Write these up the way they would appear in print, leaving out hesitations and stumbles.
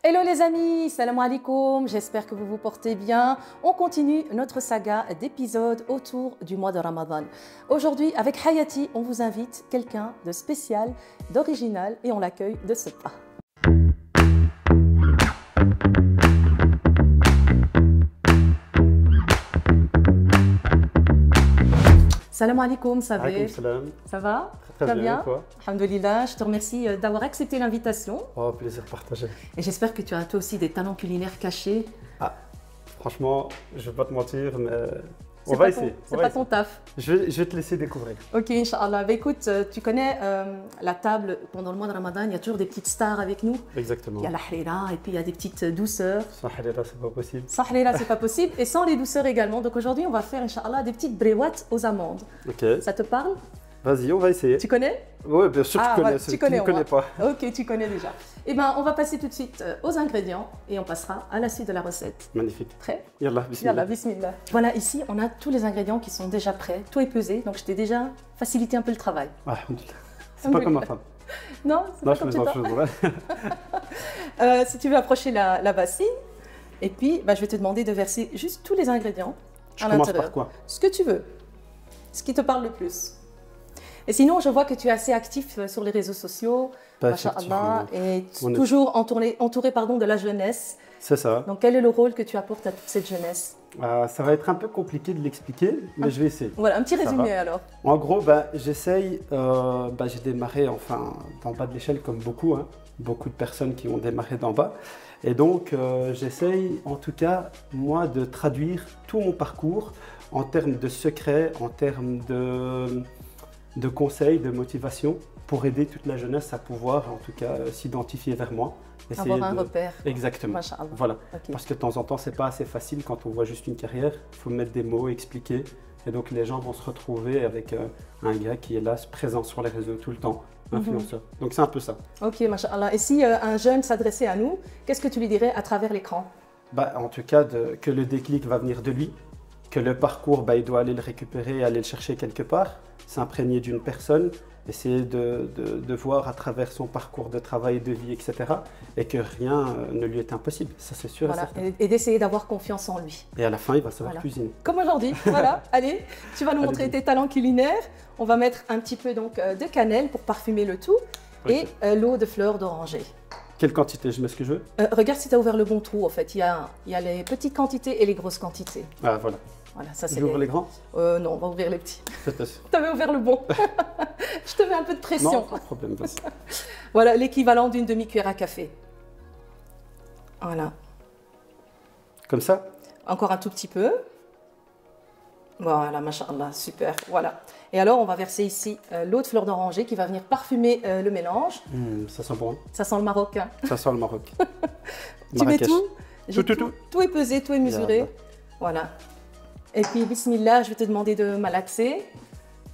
Hello les amis, salam alaikum, j'espère que vous vous portez bien. On continue notre saga d'épisodes autour du mois de Ramadan. Aujourd'hui, avec Hayati, on vous invite quelqu'un de spécial, d'original et on l'accueille de ce pas. Salam alaikum, ça va? Alaikum salam. Ça va? Très bien, quoi. Alhamdulillah, je te remercie d'avoir accepté l'invitation. Oh, plaisir partagé. Et j'espère que tu as toi aussi des talents culinaires cachés. Ah, franchement, je vais pas te mentir, mais on va essayer. C'est pas ton taf. Je vais te laisser découvrir. Ok, Inch'Allah. Bah, écoute, tu connais la table pendant le mois de Ramadan, il y a toujours des petites stars avec nous. Exactement. Il y a la harira et puis il y a des petites douceurs. Sans harira, c'est pas possible. Sans harira, c'est pas possible. Et sans les douceurs également. Donc aujourd'hui, on va faire, Inch'Allah, des petites bréouates aux amandes. Ok. Ça te parle? Vas-y, on va essayer. Tu connais? Oui, bien sûr, je connais. Ouais, tu connais, ne connais pas. Ok, tu connais déjà. Eh bien, on va passer tout de suite aux ingrédients et on passera à la suite de la recette. Magnifique. Prêt? Yallah, bismillah. Yallah, bismillah. Voilà, ici, on a tous les ingrédients qui sont déjà prêts. Tout est pesé, donc je t'ai déjà facilité un peu le travail. Ah, alhamdulillah. C'est pas comme ma femme. Non, c'est pas comme chez toi. Si tu veux approcher la bassine, et puis bah, je vais te demander de verser juste tous les ingrédients à l'intérieur. Je commence par quoi? Ce que tu veux, ce qui te parle le plus. Et sinon, je vois que tu es assez actif sur les réseaux sociaux, masha'Allah, et toujours entouré de la jeunesse. C'est ça. Donc, quel est le rôle que tu apportes à toute cette jeunesse? Ça va être un peu compliqué de l'expliquer, mais je vais essayer. Voilà, un petit résumé alors. En gros, j'essaye, j'ai démarré enfin d'en bas de l'échelle comme beaucoup, hein, beaucoup de personnes qui ont démarré d'en bas. Et donc, j'essaye en tout cas, moi, de traduire tout mon parcours en termes de secrets, en termes de conseils, de motivation, pour aider toute la jeunesse à pouvoir, en tout cas, s'identifier vers moi. Avoir un repère. Exactement. Voilà. Okay. Parce que de temps en temps, c'est pas assez facile quand on voit juste une carrière. Il faut mettre des mots, expliquer. Et donc, les gens vont se retrouver avec un gars qui est là, présent sur les réseaux tout le temps, influenceur. Donc, c'est un peu ça. Ok, masha'Allah. Et si un jeune s'adressait à nous, qu'est-ce que tu lui dirais à travers l'écran? En tout cas, que le déclic va venir de lui, que le parcours, il doit aller le récupérer, aller le chercher quelque part, s'imprégner d'une personne, essayer de voir à travers son parcours de travail, de vie, etc. Et que rien ne lui est impossible, ça c'est sûr. Voilà. Et d'essayer d'avoir confiance en lui. Et à la fin, il va savoir cuisiner. Comme aujourd'hui, voilà. Allez, tu vas nous montrer tes talents culinaires. On va mettre un petit peu donc, de cannelle pour parfumer le tout et l'eau de fleurs d'oranger. Quelle quantité? Je mets ce que je veux. Regarde si tu as ouvert le bon trou en fait. Il y a les petites quantités et les grosses quantités. Ah voilà. Voilà, ça c'est. J'ouvre les grands? Non, on va ouvrir les petits. Tu avais ouvert le bon. Je te mets un peu de pression. Non, pas de problème, vas-y. Voilà, l'équivalent d'une demi-cuillère à café. Voilà. Comme ça? Encore un tout petit peu. Voilà, masha'Allah, super. Voilà. Et alors, on va verser ici l'eau de fleur d'oranger qui va venir parfumer le mélange. Ça sent bon. Ça sent le marocain. Ça sent le Maroc. Tu mets tout? Tout est pesé, tout est mesuré. Voilà. Et puis, bismillah, je vais te demander de malaxer.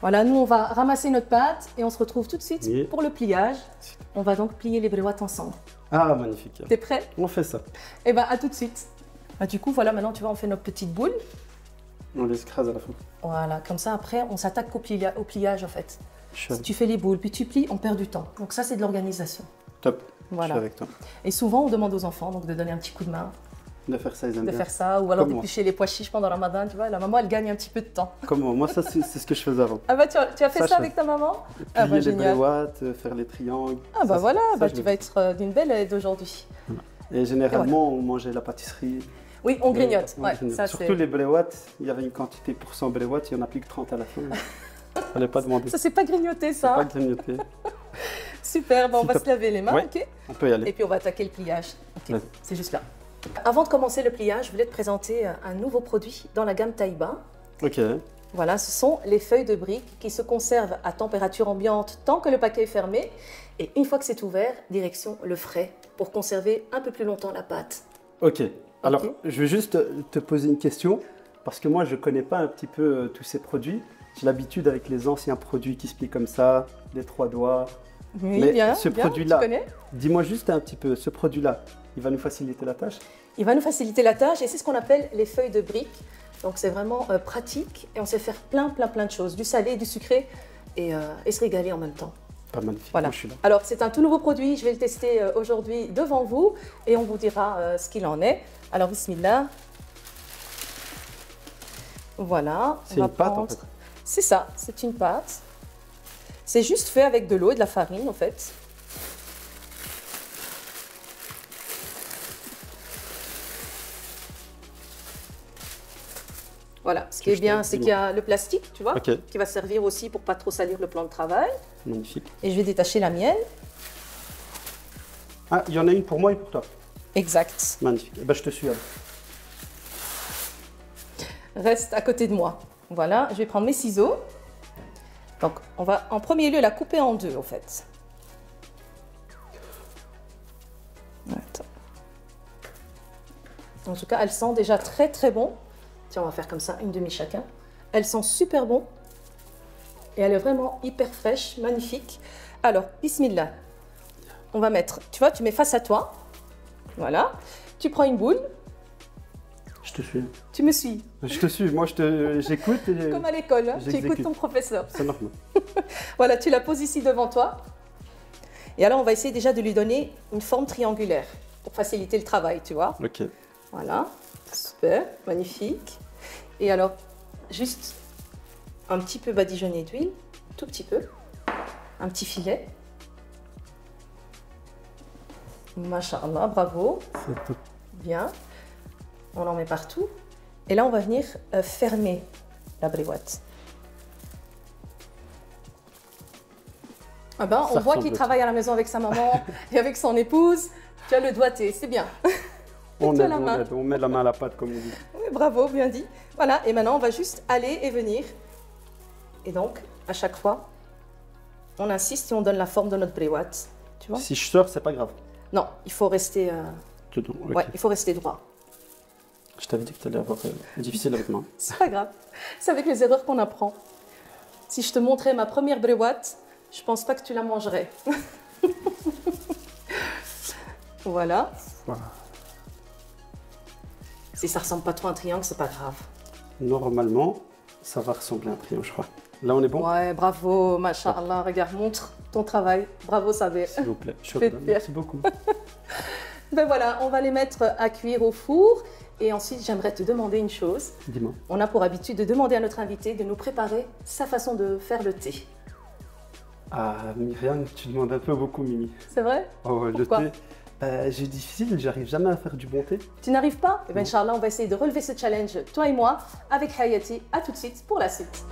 Voilà, nous, on va ramasser notre pâte et on se retrouve tout de suite pour le pliage. On va donc plier les bréouates ensemble. Ah, magnifique. T'es prêt? On fait ça. Eh bien, à tout de suite. Du coup, voilà, maintenant, tu vois, on fait notre petite boule. On les écrase à la fin. Voilà, comme ça, après, on s'attaque au pliage, en fait. Si tu fais les boules, puis tu plies, on perd du temps. Donc ça, c'est de l'organisation. Top. Voilà. Je suis avec toi. Et souvent, on demande aux enfants donc, de donner un petit coup de main. De faire ça, ils aiment bien. De faire ça, ou alors d'éplucher les pois chiches pendant Ramadan, tu vois. La maman, elle gagne un petit peu de temps. Comment? Moi, ça, c'est ce que je faisais avant. Ah bah, tu as fait ça avec ta maman? Ah bah, génial. Les bréouates, faire les triangles. Ah bah voilà, tu vas être d'une belle aide aujourd'hui. Et généralement, on mangeait la pâtisserie. Oui, on grignote. Ça, surtout les bréouates, il y avait une quantité pour 100 bréouates, il n'y en a plus que 30 à la fin. Il ne fallait pas demander. Ça, c'est pas grignoté, ça. C'est pas grignoté. Super, on va se laver les mains, ok? On peut y aller. Et puis on va attaquer le pliage. Ok, c'est juste là. Avant de commencer le pliage, je voulais te présenter un nouveau produit dans la gamme Taïba. Ok. Voilà, ce sont les feuilles de briques qui se conservent à température ambiante tant que le paquet est fermé. Et une fois que c'est ouvert, direction le frais pour conserver un peu plus longtemps la pâte. Ok. Alors, je vais juste te poser une question parce que moi, je ne connais pas un petit peu tous ces produits. J'ai l'habitude avec les anciens produits qui se plient comme ça, les 3 doigts. Oui, mais bien, ce produit-là, dis-moi juste un petit peu, ce produit-là, il va nous faciliter la tâche? Il va nous faciliter la tâche et c'est ce qu'on appelle les feuilles de briques. Donc c'est vraiment pratique et on sait faire plein de choses, du salé, du sucré et se régaler en même temps. Pas magnifique. Voilà. Moi, je suis là. Alors, c'est un tout nouveau produit. Je vais le tester aujourd'hui devant vous et on vous dira ce qu'il en est. Alors, bismillah. Voilà. C'est une pâte, en fait. C'est ça, c'est une pâte. C'est juste fait avec de l'eau et de la farine, en fait. Voilà, ce qui est bien, c'est qu'il y a le plastique, tu vois, qui va servir aussi pour pas trop salir le plan de travail. Magnifique. Et je vais détacher la mienne. Ah, il y en a une pour moi et pour toi. Exact. Magnifique. Eh ben, je te suis. Reste à côté de moi. Voilà, je vais prendre mes ciseaux. Donc, on va en premier lieu la couper en deux, en fait. Attends. En tout cas, elle sent déjà très très bon. Tiens, on va faire comme ça, une demi chacun. Elle sent super bon. Et elle est vraiment hyper fraîche, magnifique. Alors, bismillah. On va mettre, tu vois, tu mets face à toi. Voilà. Tu prends une boule. Je te suis. Tu me suis. Je te suis. Moi, j'écoute. Comme à l'école, hein, tu écoutes ton professeur. C'est normal. Voilà, tu la poses ici devant toi. Et alors, on va essayer déjà de lui donner une forme triangulaire pour faciliter le travail, tu vois. Ok. Voilà. Super. Magnifique. Et alors, juste un petit peu badigeonné d'huile, tout petit peu, un petit filet. Masha'Allah, bravo. C'est tout. Bien. On en met partout. Et là, on va venir fermer la briouette. Ah ben, on voit qu'il travaille à la maison avec sa maman et avec son épouse. Tu as le doigté, c'est bien. On met la main à la pâte, comme on dit. Oui, bravo, bien dit. Voilà, et maintenant, on va juste aller et venir. Et donc, à chaque fois, on insiste et on donne la forme de notre briouette. Tu vois? Si je sors, c'est pas grave. Non, il faut rester... Dedans, okay. Ouais, il faut rester droit. Je t'avais dit que tu allais avoir difficile avec moi. C'est pas grave. C'est avec les erreurs qu'on apprend. Si je te montrais ma première briouette, je pense pas que tu la mangerais. Voilà. Si ça ressemble pas trop à un triangle, c'est pas grave. Normalement, ça va ressembler à un triangle, je crois. Là, on est bon? Ouais, bravo, masha'Allah. Regarde, montre ton travail. Bravo, Saber. S'il vous plaît. Merci beaucoup. Ben voilà, on va les mettre à cuire au four. Et ensuite, j'aimerais te demander une chose. Dis-moi. On a pour habitude de demander à notre invité de nous préparer sa façon de faire le thé. Ah, Myriam, tu demandes un peu beaucoup, Mimi. C'est vrai? Oh, le Pourquoi? thé, j'ai difficile, j'arrive jamais à faire du bon thé. Tu n'arrives pas? Eh bien, Inch'Allah, on va essayer de relever ce challenge, toi et moi, avec Hayati. À tout de suite pour la suite.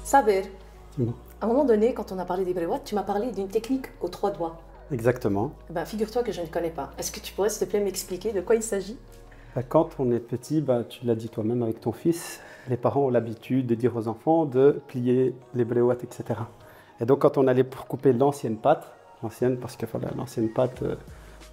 Saber, à un moment donné, quand on a parlé des briouettes, tu m'as parlé d'une technique aux 3 doigts. Exactement. Ben, figure-toi que je ne connais pas. Est-ce que tu pourrais, s'il te plaît, m'expliquer de quoi il s'agit? Quand on est petit, tu l'as dit toi-même avec ton fils, les parents ont l'habitude de dire aux enfants de plier les briouettes, etc. Et donc, quand on allait pour couper l'ancienne pâte, parce que voilà, l'ancienne pâte,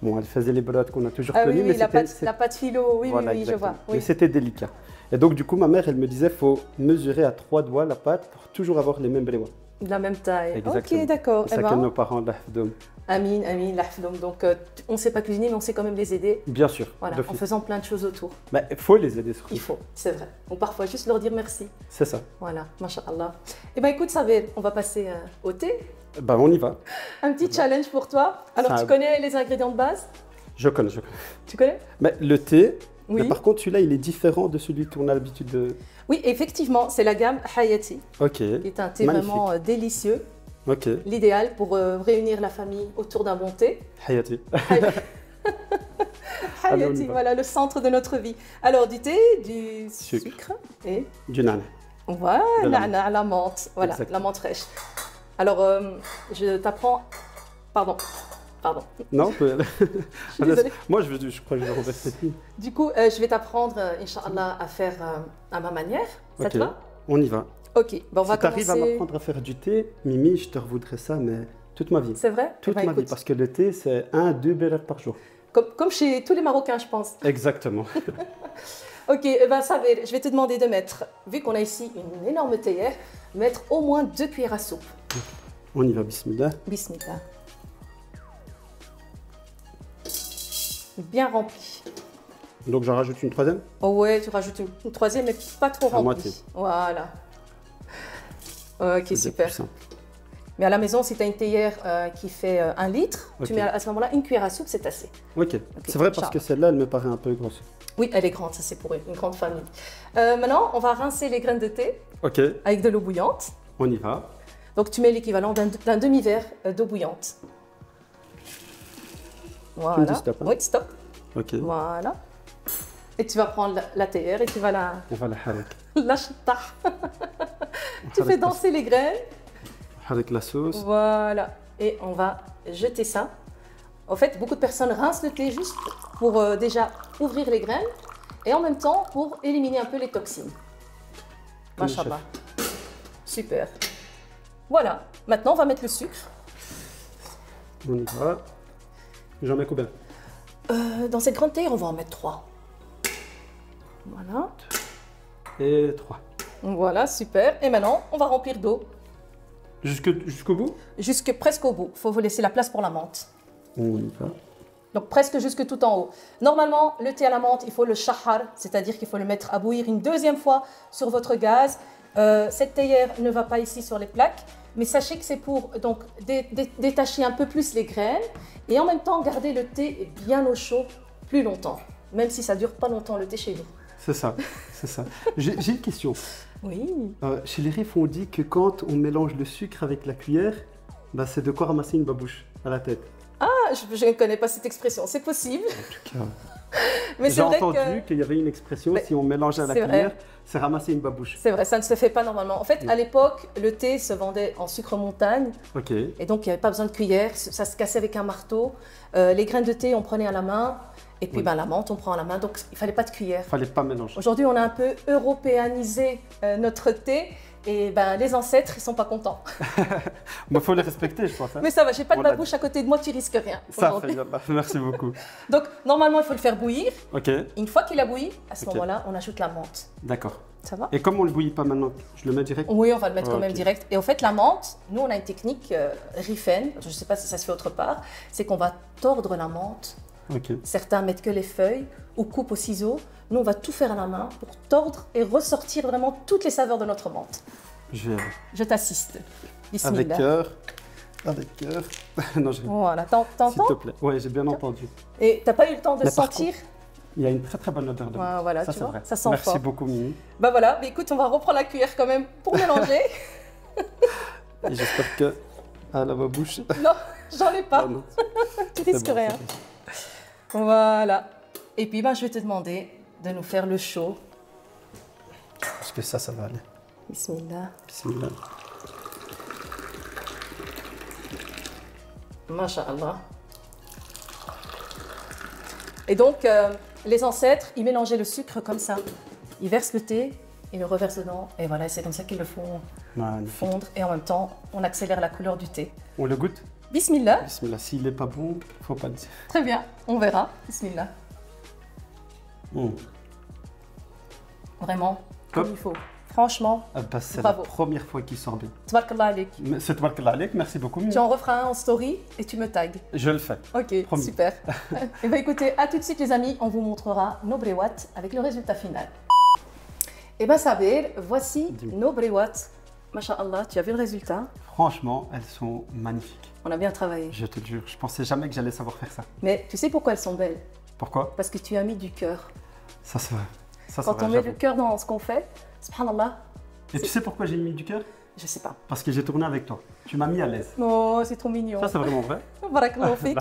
bon, elle faisait les briouettes qu'on a toujours connues. Oui, mais la pâte philo, oui, voilà, oui, je vois. Oui. Mais c'était délicat. Et donc, du coup, ma mère, elle me disait, il faut mesurer à 3 doigts la pâte pour toujours avoir les mêmes briouettes. De la même taille. Exactement. Ok, d'accord. C'est ça que nos parents l'ont. Amin, amin, l'ahfdom. Donc, on ne sait pas cuisiner, mais on sait quand même les aider. Bien sûr. Voilà, en faisant plein de choses autour. Mais il faut les aider surtout. Il faut, c'est vrai. Ou parfois juste leur dire merci. C'est ça. Voilà, masha'Allah. Eh bien, écoute, Saber, on va passer au thé. On y va. Un petit challenge pour toi. Alors, tu connais les ingrédients de base? Je connais. Tu connais? Mais le thé, oui. Mais par contre, celui-là, il est différent de celui qu'on a l'habitude de... Oui, effectivement, c'est la gamme Hayati. Ok. Qui est un thé vraiment délicieux. Ok. L'idéal pour réunir la famille autour d'un bon thé. Hayati. Hayati, voilà, le centre de notre vie. Alors, du thé, du sucre et... Du nana. Voilà, la menthe. Voilà, exactement. La menthe fraîche. Alors, je t'apprends... Pardon. pardon. Non, Je suis désolée. moi je crois que je vais renverser tout. Du coup, je vais t'apprendre, Inch'Allah, à faire à ma manière. Ça te va? On y va. Ok, bon, on va Si tu arrives à commencer. m'apprendre à faire du thé, Mimi, je te revoudrais ça, mais toute ma vie. C'est vrai? Toute Eh ben, ma vie, écoute, parce que le thé, c'est 1-2 bellets par jour. comme chez tous les Marocains, je pense. Exactement. Ok, eh ben, Sabir, je vais te demander de mettre, vu qu'on a ici une énorme théière, mettre au moins 2 cuillères à soupe. On y va, bismillah. Bismillah. Bien rempli. Donc j'en rajoute une troisième. Oh ouais, tu rajoutes une troisième, mais pas trop À remplie. moitié. Voilà. Ok, C'est super. plus simple. Mais à la maison, si tu as une théière qui fait 1 litre, Ok. tu mets à ce moment-là une cuillère à soupe, c'est assez. Ok. C'est vrai parce que celle-là, elle me paraît un peu grosse. Oui, elle est grande, ça c'est pour une grande famille. Maintenant, on va rincer les graines de thé Ok, avec de l'eau bouillante. on y va. Donc tu mets l'équivalent d'un demi-verre d'eau bouillante. Voilà. Tu me dis stop, hein? Oui, stop. Ok. Voilà. Et tu vas prendre la théière et tu vas la On va la harak. lâcher. Tu fais danser les graines. Harak la sauce. Voilà. Et on va jeter ça. En fait, beaucoup de personnes rincent le thé juste pour déjà ouvrir les graines et en même temps pour éliminer un peu les toxines. Comme le Machallah. Super. Voilà. Maintenant, on va mettre le sucre. On y va. J'en mets combien? Dans cette grande théière, on va en mettre 3. Voilà. Et 3. Voilà, super. Et maintenant, on va remplir d'eau Jusqu'au bout? jusque presque au bout. Il faut vous laisser la place pour la menthe. On y va. Donc presque jusque tout en haut. Normalement, le thé à la menthe, il faut le shahar, c'est-à-dire qu'il faut le mettre à bouillir une deuxième fois sur votre gaz. Cette théière ne va pas ici sur les plaques, mais sachez que c'est pour donc détacher un peu plus les graines et en même temps garder le thé bien au chaud plus longtemps, même si ça dure pas longtemps le thé chez vous. C'est ça, c'est ça. J'ai une question. Oui. Chez les Rifs, on dit que quand on mélange le sucre avec la cuillère, bah, c'est de quoi ramasser une babouche à la tête. Ah, je ne connais pas cette expression, c'est possible. En tout cas, Mais c'est j'ai vrai entendu que... qu'il y avait une expression, Mais si on mélange à la c'est vrai. cuillère, c'est ramasser une babouche. C'est vrai, ça ne se fait pas normalement. En fait, à l'époque, le thé se vendait en sucre montagne. Ok, Et donc, il n'y avait pas besoin de cuillère, ça se cassait avec un marteau. Les graines de thé, on prenait à la main. Et puis, Oui. ben, la menthe, on prend à la main. Donc, il ne fallait pas de cuillère. fallait pas mélanger. Aujourd'hui, on a un peu européanisé notre thé. Et ben, les ancêtres, ils ne sont pas contents. Il faut les respecter, je pense. Hein. Mais ça va, j'ai pas de On l'a babouche à côté de moi, tu risques rien. Ça aujourd'hui. fait, yallah. Merci beaucoup. Donc, normalement, il faut le faire bouillir. Ok, Une fois qu'il a bouilli, à ce Ok. moment-là, on ajoute la menthe. d'accord. Ça va? Et comme on le bouillit pas maintenant, je le mets direct? Oui, on va le mettre quand Ok. même direct. Et en fait, la menthe, nous, on a une technique Rifen, je ne sais pas si ça se fait autre part, c'est qu'on va tordre la menthe. Ok, Certains mettent que les feuilles ou coupent au ciseau. Nous, on va tout faire à la main pour tordre et ressortir vraiment toutes les saveurs de notre menthe. je vais Je t'assiste. avec Bismillah. cœur. Avec cœur. Non, je Voilà, S'il te t'entends? plaît. Ouais, j'ai bien entendu. Et t'as pas eu le temps de Mais par sentir? Il y a une très très bonne odeur de menthe. Voilà, ça, tu c'est vois, vrai. ça sent Merci fort. beaucoup, Mimi. Bah voilà, mais écoute, on va reprendre la cuillère quand même pour mélanger. Et j'espère que... Ah, la babouche. Non, j'en ai pas, Ah, non. tu C'est risques bon, rien. c'est bon. Voilà. Et puis, ben, je vais te demander de nous faire le chaud. Parce que ça va aller. Bismillah. Bismillah. Masha'Allah. Et donc, les ancêtres, ils mélangeaient le sucre comme ça. Ils versent le thé, ils le reversent dedans, et voilà, c'est comme ça qu'ils le font Magnifique. fondre. Et en même temps, on accélère la couleur du thé. On le goûte? Bismillah. Bismillah. S'il n'est pas bon, faut pas le dire. Très bien, on verra. Bismillah. Mm. Vraiment, Top. comme il faut. Franchement, Ah, bah, c'est la Bravo. première fois qu'il sort bien. tabarakallah alik. Mais c'est Tabarkallah Alek, merci beaucoup, Mimi. Tu en referas un en story et tu me tags. Je le fais. Ok, Promis. super. Et bien écoutez, à tout de suite les amis, on vous montrera nos brewats avec le résultat final. Et bien Sabir, voici Dis-moi. nos brewats. Masha'Allah, tu as vu le résultat? Franchement, elles sont magnifiques. On a bien travaillé. Je te le jure, je pensais jamais que j'allais savoir faire ça. Mais tu sais pourquoi elles sont belles? Pourquoi? Parce que tu as mis du cœur. Ça, c'est vrai. Ça, c'est Quand vrai, on met j'avoue. du cœur dans ce qu'on fait, subhanallah, Et tu sais pourquoi j'ai mis du cœur? je sais pas. Parce que j'ai tourné avec toi. Tu m'as mis à l'aise. Oh, c'est trop mignon. Ça, c'est vraiment vrai. Barakallahu fik.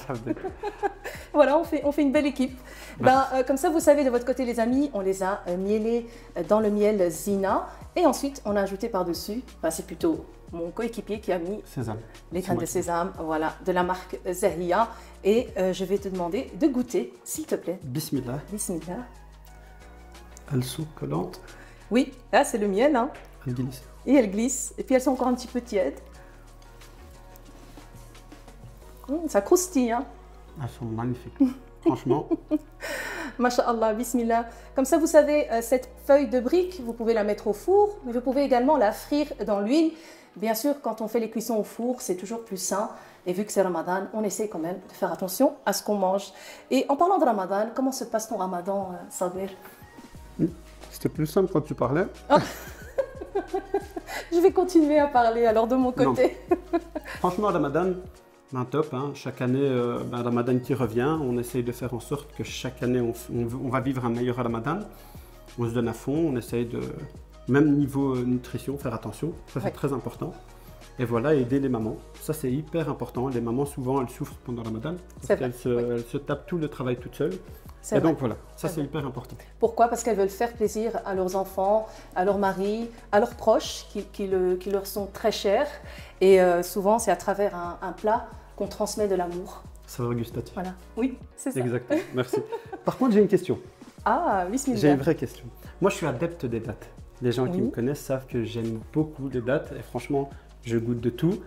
Voilà, on fait une belle équipe. Ben, comme ça, vous savez, de votre côté, les amis, on les a mielés dans le miel Zina. Et ensuite, on a ajouté par-dessus, c'est plutôt mon coéquipier qui a mis Sésame. les graines de sésame, voilà, de la marque Zahia. Et je vais te demander de goûter, s'il te plaît. Bismillah. Bismillah. Elles sont collantes. Oui, là c'est le miel, hein. Elles glissent. Et elles glissent. Et puis elles sont encore un petit peu tièdes. Ça croustille, hein. Elles sont magnifiques. Franchement. Masha'Allah, bismillah. Comme ça, vous savez, cette feuille de brique, vous pouvez la mettre au four, mais vous pouvez également la frire dans l'huile. Bien sûr, quand on fait les cuissons au four, c'est toujours plus sain. Et vu que c'est Ramadan, on essaie quand même de faire attention à ce qu'on mange. Et en parlant de Ramadan, comment se passe ton Ramadan, Sabir? C'était plus simple quand tu parlais. Oh. Je vais continuer à parler alors de mon côté. Franchement, Ramadan, un top. Hein. Chaque année, Ramadan qui revient, on essaye de faire en sorte que chaque année, on va vivre un meilleur Ramadan. On se donne à fond, on essaye de, même niveau nutrition, faire attention. Ça, c'est très important. Et voilà, aider les mamans. Ça, c'est hyper important. Les mamans, souvent, elles souffrent pendant Ramadan. Parce qu'elles se tapent tout le travail toutes seules. Et donc voilà, ça c'est hyper important. Pourquoi? Parce qu'elles veulent faire plaisir à leurs enfants, à leurs maris, à leurs proches qui leur sont très chers. Et souvent, c'est à travers un plat qu'on transmet de l'amour. Saveur gustative. Voilà, oui, c'est ça. Exactement, merci. Par contre, j'ai une question. Ah, bismillah. J'ai une vraie question. Moi, je suis adepte des dattes. Les gens qui me connaissent savent que j'aime beaucoup les dattes. Et franchement, je goûte de tout.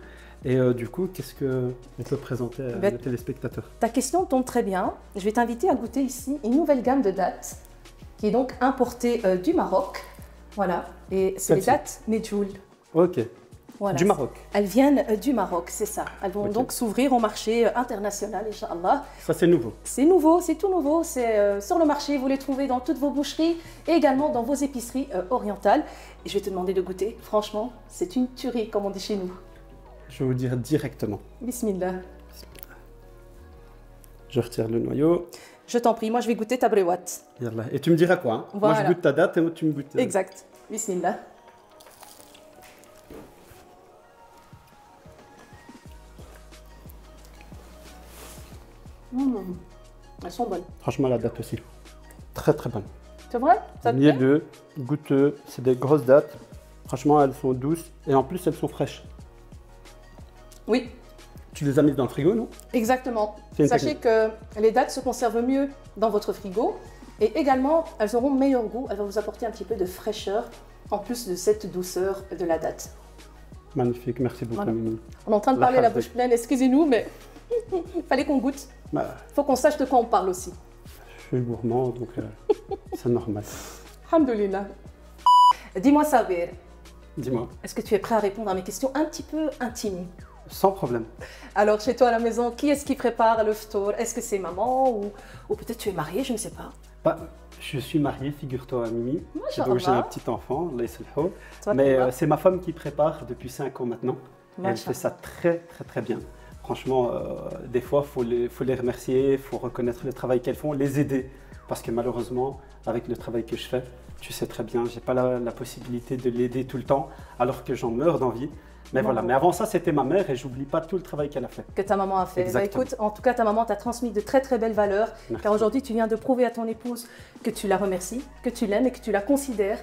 Et du coup, qu'est-ce qu'on peut présenter à nos téléspectateurs? Ta question tombe très bien. Je vais t'inviter à goûter ici une nouvelle gamme de dattes qui est donc importée du Maroc. Voilà, et c'est les dattes Medjoul. Ok, voilà. Du Maroc. Elles viennent du Maroc, c'est ça. Elles vont donc s'ouvrir au marché international, Inch'Allah. Ça, c'est nouveau. C'est nouveau, c'est tout nouveau. C'est sur le marché, vous les trouvez dans toutes vos boucheries et également dans vos épiceries orientales. Et je vais te demander de goûter. Franchement, c'est une tuerie, comme on dit chez nous. Je vais vous dire directement. Bismillah. Je retire le noyau. Je t'en prie, moi je vais goûter ta brewat. Et tu me diras quoi, hein? Voilà. Moi je goûte ta date et moi tu me goûtes... Exact. Bismillah. Elles sont bonnes. Franchement, la date aussi. Très très bonne. C'est vrai? Ça te plaît? Mielleux, goûteux, c'est des grosses dates. Franchement, elles sont douces et en plus elles sont fraîches. Oui. Tu les as mises dans le frigo, non? Exactement. Sachez que les dattes se conservent mieux dans votre frigo et également elles auront meilleur goût. Elles vont vous apporter un petit peu de fraîcheur en plus de cette douceur de la date. Magnifique, merci beaucoup. Voilà. On est en train de parler la bouche pleine, excusez-nous, mais il fallait qu'on goûte. Il faut qu'on sache de quoi on parle aussi. Je suis gourmand, donc c'est normal. Alhamdoulilah. Dis-moi Sabir. Dis-moi. Est-ce que tu es prêt à répondre à mes questions un petit peu intimes? Sans problème. Alors, chez toi à la maison, qui est-ce qui prépare le ftour? Est-ce que c'est maman ou peut-être tu es mariée, je ne sais pas. Je suis marié, figure-toi, à Mimi. Donc j'ai un petit enfant, mais c'est ma femme qui prépare depuis 5 ans maintenant. Et elle fait ça très très bien. Franchement, des fois, faut les remercier, il faut reconnaître le travail qu'elles font, les aider. Parce que malheureusement, avec le travail que je fais, tu sais très bien, je n'ai pas la possibilité de l'aider tout le temps, alors que j'en meurs d'envie. Mais voilà, mais avant ça, c'était ma mère et j'oublie pas tout le travail qu'elle a fait. Que ta maman a fait. Bah, écoute, en tout cas, ta maman t'a transmis de très très belles valeurs. Merci. Car aujourd'hui, tu viens de prouver à ton épouse que tu la remercies, que tu l'aimes et que tu la considères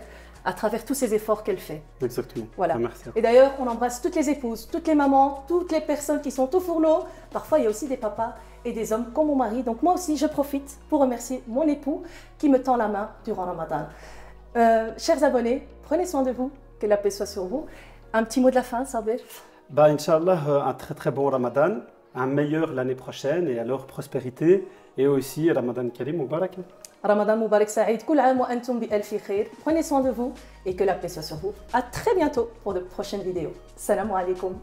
à travers tous ces efforts qu'elle fait. Exactement. Voilà. Merci. Et d'ailleurs, on embrasse toutes les épouses, toutes les mamans, toutes les personnes qui sont au fourneau. Parfois, il y a aussi des papas et des hommes comme mon mari. Donc moi aussi, je profite pour remercier mon époux qui me tend la main durant Ramadan. Chers abonnés, prenez soin de vous, que la paix soit sur vous. Un petit mot de la fin, Sabir? Inch'Allah, un très très bon Ramadan, un meilleur l'année prochaine et alors prospérité et aussi Ramadan Karim Mubarak. Ramadan Mubarak Saïd, kul aam wa antum bi alfi khair. Prenez soin de vous et que la paix soit sur vous. À très bientôt pour de prochaines vidéos. Salam alaikum.